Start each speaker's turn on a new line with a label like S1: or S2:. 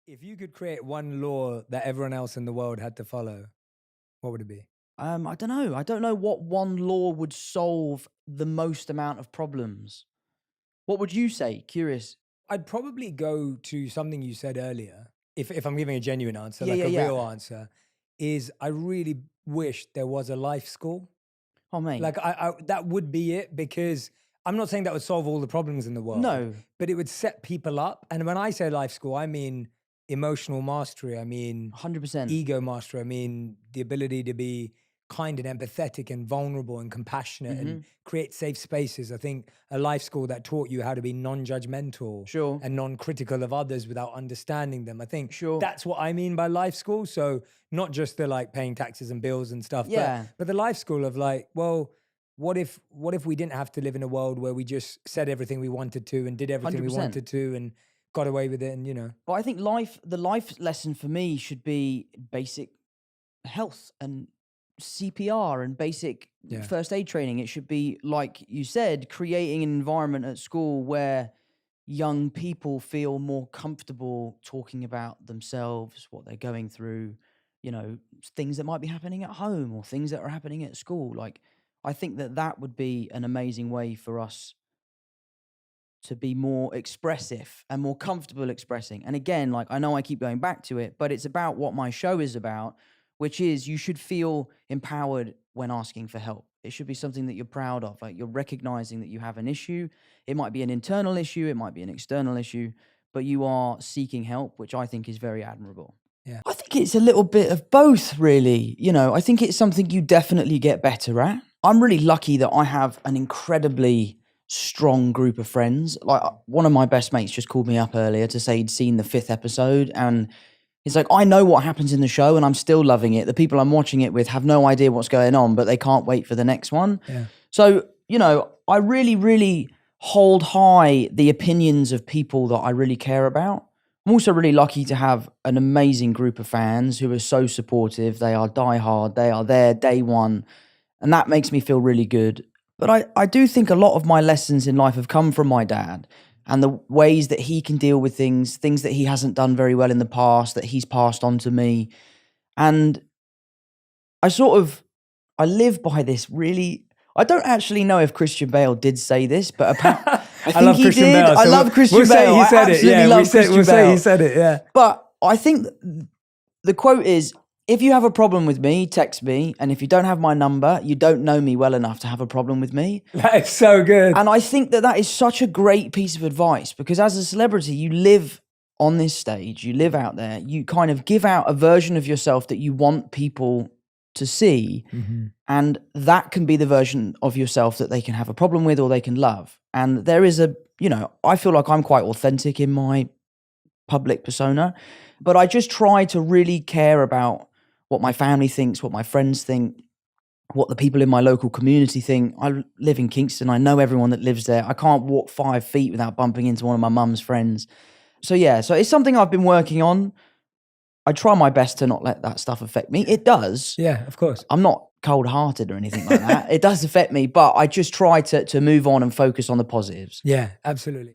S1: If you could create one law that everyone else in the world had to follow, what would it be?
S2: I don't know. I don't know what one law would solve the most amount of problems. What would you say? Curious.
S1: I'd probably go to something you said earlier. If I'm giving a genuine answer,
S2: Yeah,
S1: like
S2: yeah,
S1: a
S2: yeah.
S1: real answer, is I really wish there was a life school.
S2: Oh, mate.
S1: Like I that would be it, because I'm not saying that would solve all the problems in the world.
S2: No.
S1: But it would set people up. And when I say life school, I mean emotional mastery. I mean
S2: 100%.
S1: ego mastery. I mean the ability to be kind and empathetic and vulnerable and compassionate and create safe spaces. I think a life school that taught you how to be non-judgmental
S2: Sure.
S1: and non-critical of others without understanding them. I think
S2: Sure.
S1: that's what I mean by life school. So not just the like paying taxes and bills and stuff,
S2: Yeah.
S1: but the life school of like, well, what if we didn't have to live in a world where we just said everything we wanted to and did everything
S2: 100%.
S1: we wanted to and got away with it, and you know.
S2: But I think the life lesson for me should be basic health and CPR and basic first aid training. It should be, like you said, creating an environment at school where young people feel more comfortable talking about themselves, what they're going through, you know, things that might be happening at home or things that are happening at school. Like, I think that would be an amazing way for us to be more expressive and more comfortable expressing. And again, like, I know I keep going back to it, but it's about what my show is about, which is you should feel empowered when asking for help. It should be something that you're proud of. Like, you're recognizing that you have an issue. It might be an internal issue, it might be an external issue, but you are seeking help, which I think is very admirable.
S1: Yeah.
S2: I think it's a little bit of both, really. You know, I think it's something you definitely get better at. I'm really lucky that I have an incredibly strong group of friends. Like, one of my best mates just called me up earlier to say he'd seen the 5th episode, and he's like, I know what happens in the show and I'm still loving it. The people I'm watching it with have no idea what's going on, but they can't wait for the next one.
S1: Yeah.
S2: So, you know, I really, really hold high the opinions of people that I really care about. I'm also really lucky to have an amazing group of fans who are so supportive. They are diehard. They are there day one. And that makes me feel really good. But I do think a lot of my lessons in life have come from my dad, and the ways that he can deal with things that he hasn't done very well in the past, that he's passed on to me. And I live by this really, I don't actually know if Christian Bale did say this, but I think
S1: love
S2: he
S1: Christian
S2: did.
S1: Bale, so
S2: I love Christian Bale.
S1: He said it. Yeah,
S2: love Christian
S1: we'll say
S2: Bale.
S1: he said it, yeah.
S2: But I think the quote is, if you have a problem with me, text me. And if you don't have my number, you don't know me well enough to have a problem with me.
S1: That is so good.
S2: And I think that is such a great piece of advice, because as a celebrity, you live on this stage, you live out there, you kind of give out a version of yourself that you want people to see. And that can be the version of yourself that they can have a problem with or they can love. And there is I feel like I'm quite authentic in my public persona, but I just try to really care about what my family thinks, what my friends think, what the people in my local community think. I live in Kingston. I know everyone that lives there. I can't walk 5 feet without bumping into one of my mum's friends. So yeah, so it's something I've been working on. I try my best to not let that stuff affect me. It does.
S1: Yeah, of course.
S2: I'm not cold-hearted or anything like that. It does affect me, but I just try to move on and focus on the positives.
S1: Yeah, absolutely.